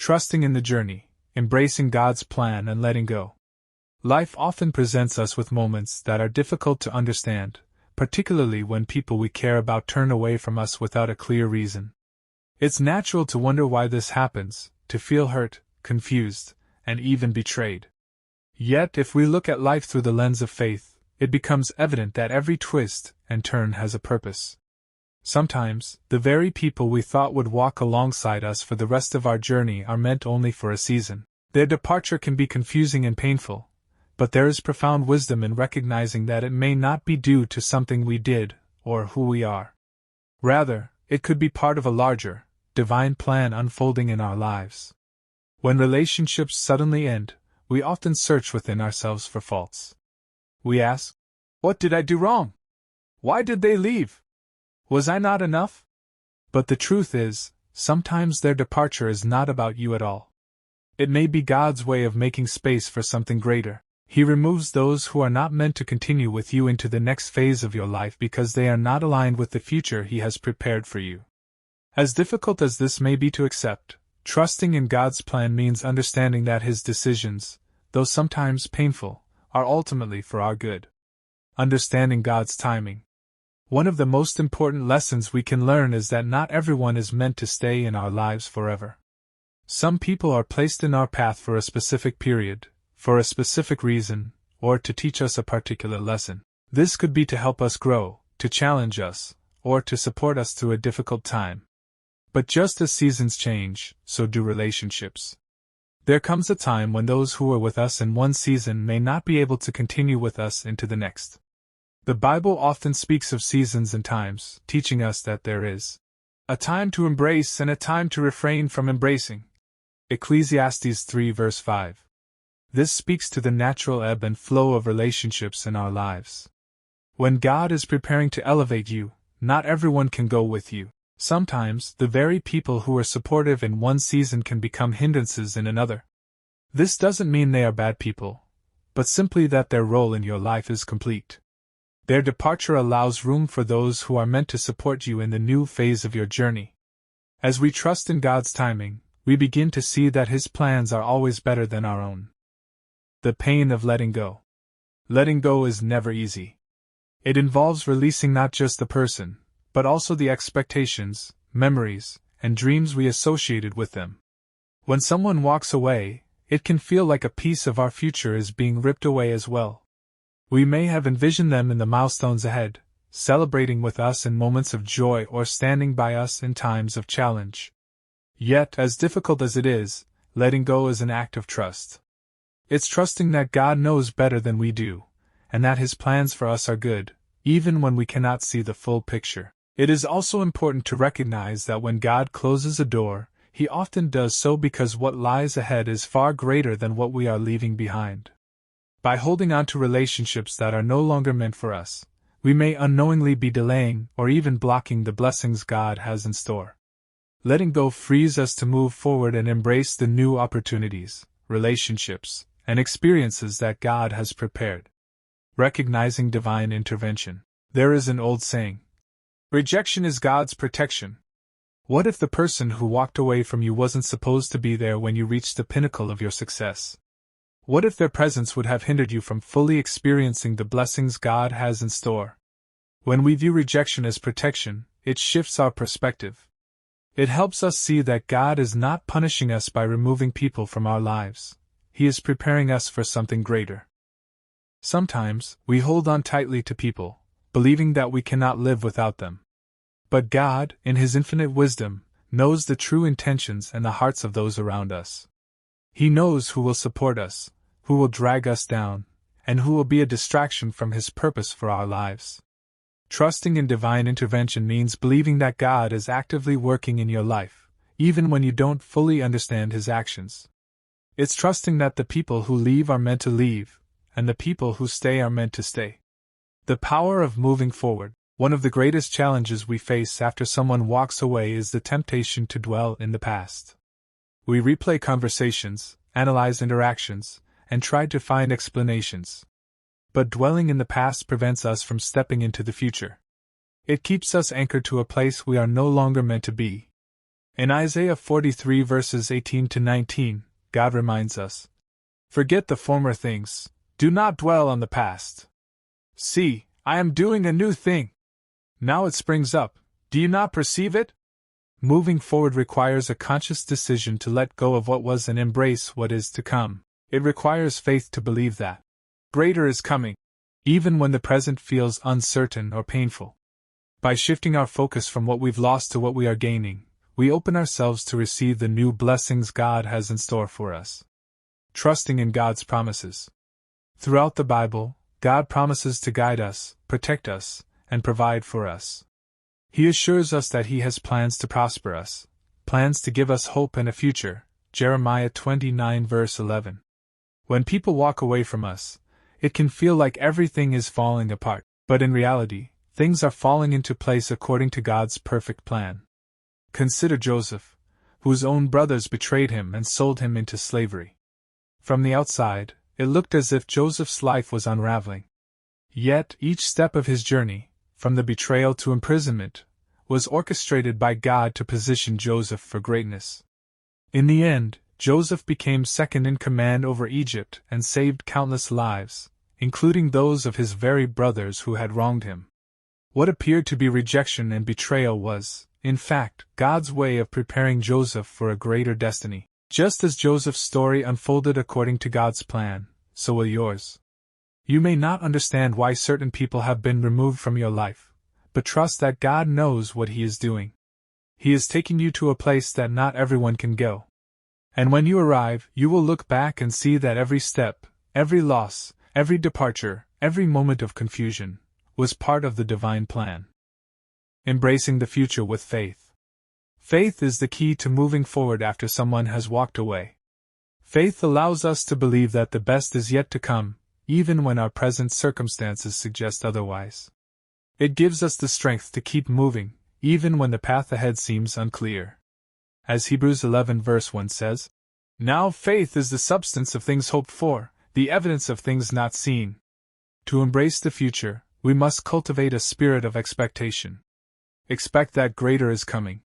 trusting in the journey, embracing God's plan and letting go. Life often presents us with moments that are difficult to understand, particularly when people we care about turn away from us without a clear reason. It's natural to wonder why this happens, to feel hurt, confused, and even betrayed. Yet, if we look at life through the lens of faith, it becomes evident that every twist and turn has a purpose. Sometimes, the very people we thought would walk alongside us for the rest of our journey are meant only for a season. Their departure can be confusing and painful, but there is profound wisdom in recognizing that it may not be due to something we did or who we are. Rather, it could be part of a larger, divine plan unfolding in our lives. When relationships suddenly end, we often search within ourselves for faults. We ask, "What did I do wrong? Why did they leave? Was I not enough?" But the truth is, sometimes their departure is not about you at all. It may be God's way of making space for something greater. He removes those who are not meant to continue with you into the next phase of your life because they are not aligned with the future He has prepared for you. As difficult as this may be to accept, trusting in God's plan means understanding that His decisions, though sometimes painful, are ultimately for our good. Understanding God's timing. One of the most important lessons we can learn is that not everyone is meant to stay in our lives forever. Some people are placed in our path for a specific period, for a specific reason, or to teach us a particular lesson. This could be to help us grow, to challenge us, or to support us through a difficult time. But just as seasons change, so do relationships. There comes a time when those who were with us in one season may not be able to continue with us into the next. The Bible often speaks of seasons and times, teaching us that there is a time to embrace and a time to refrain from embracing. Ecclesiastes 3 verse 5. This speaks to the natural ebb and flow of relationships in our lives. When God is preparing to elevate you, not everyone can go with you. Sometimes, the very people who are supportive in one season can become hindrances in another. This doesn't mean they are bad people, but simply that their role in your life is complete. Their departure allows room for those who are meant to support you in the new phase of your journey. As we trust in God's timing, we begin to see that His plans are always better than our own. The pain of letting go. Letting go is never easy. It involves releasing not just the person, but also the expectations, memories, and dreams we associated with them. When someone walks away, it can feel like a piece of our future is being ripped away as well. We may have envisioned them in the milestones ahead, celebrating with us in moments of joy or standing by us in times of challenge. Yet, as difficult as it is, letting go is an act of trust. It's trusting that God knows better than we do, and that His plans for us are good, even when we cannot see the full picture. It is also important to recognize that when God closes a door, He often does so because what lies ahead is far greater than what we are leaving behind. By holding on to relationships that are no longer meant for us, we may unknowingly be delaying or even blocking the blessings God has in store. Letting go frees us to move forward and embrace the new opportunities, relationships, and experiences that God has prepared. Recognizing divine intervention. There is an old saying, "Rejection is God's protection." What if the person who walked away from you wasn't supposed to be there when you reached the pinnacle of your success? What if their presence would have hindered you from fully experiencing the blessings God has in store? When we view rejection as protection, it shifts our perspective. It helps us see that God is not punishing us by removing people from our lives. He is preparing us for something greater. Sometimes, we hold on tightly to people, believing that we cannot live without them. But God, in His infinite wisdom, knows the true intentions and the hearts of those around us. He knows who will support us, who will drag us down, and who will be a distraction from His purpose for our lives. Trusting in divine intervention means believing that God is actively working in your life, even when you don't fully understand His actions. It's trusting that the people who leave are meant to leave, and the people who stay are meant to stay. The power of moving forward. One of the greatest challenges we face after someone walks away is the temptation to dwell in the past. We replay conversations, analyze interactions, and try to find explanations. But dwelling in the past prevents us from stepping into the future. It keeps us anchored to a place we are no longer meant to be. In Isaiah 43 verses 18 to 19, God reminds us, "Forget the former things, do not dwell on the past. See, I am doing a new thing. Now it springs up, do you not perceive it?" Moving forward requires a conscious decision to let go of what was and embrace what is to come. It requires faith to believe that greater is coming, even when the present feels uncertain or painful. By shifting our focus from what we've lost to what we are gaining, we open ourselves to receive the new blessings God has in store for us. Trusting in God's promises. Throughout the Bible, God promises to guide us, protect us, and provide for us. He assures us that He has plans to prosper us, plans to give us hope and a future. Jeremiah 29 verse 11. When people walk away from us, it can feel like everything is falling apart, but in reality, things are falling into place according to God's perfect plan. Consider Joseph, whose own brothers betrayed him and sold him into slavery. From the outside, it looked as if Joseph's life was unraveling. Yet each step of his journey, from the betrayal to imprisonment, was orchestrated by God to position Joseph for greatness. In the end, Joseph became second in command over Egypt and saved countless lives, including those of his very brothers who had wronged him. What appeared to be rejection and betrayal was, in fact, God's way of preparing Joseph for a greater destiny. Just as Joseph's story unfolded according to God's plan, so will yours. You may not understand why certain people have been removed from your life, but trust that God knows what He is doing. He is taking you to a place that not everyone can go. And when you arrive, you will look back and see that every step, every loss, every departure, every moment of confusion, was part of the divine plan. Embracing the future with faith. Faith is the key to moving forward after someone has walked away. Faith allows us to believe that the best is yet to come, even when our present circumstances suggest otherwise. It gives us the strength to keep moving, even when the path ahead seems unclear. As Hebrews 11 verse 1 says, "Now faith is the substance of things hoped for, the evidence of things not seen." To embrace the future, we must cultivate a spirit of expectation. Expect that greater is coming.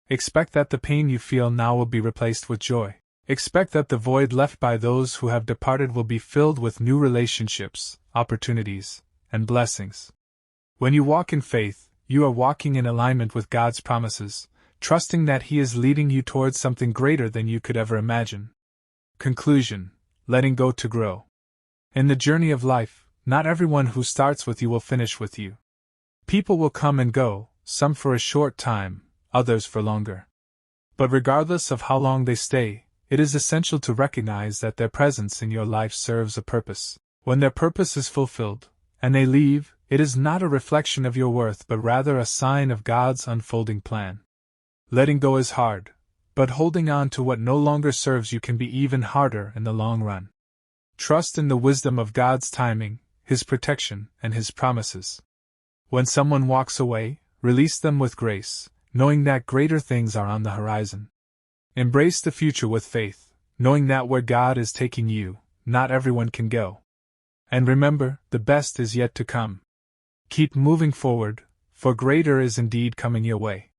Expect that the pain you feel now will be replaced with joy. Expect that the void left by those who have departed will be filled with new relationships, opportunities, and blessings. When you walk in faith, you are walking in alignment with God's promises, trusting that He is leading you towards something greater than you could ever imagine. Conclusion: letting go to grow. In the journey of life, not everyone who starts with you will finish with you. People will come and go, some for a short time, others for longer. But regardless of how long they stay, it is essential to recognize that their presence in your life serves a purpose. When their purpose is fulfilled, and they leave, it is not a reflection of your worth but rather a sign of God's unfolding plan. Letting go is hard, but holding on to what no longer serves you can be even harder in the long run. Trust in the wisdom of God's timing, His protection, and His promises. When someone walks away, release them with grace, knowing that greater things are on the horizon. Embrace the future with faith, knowing that where God is taking you, not everyone can go. And remember, the best is yet to come. Keep moving forward, for greater is indeed coming your way.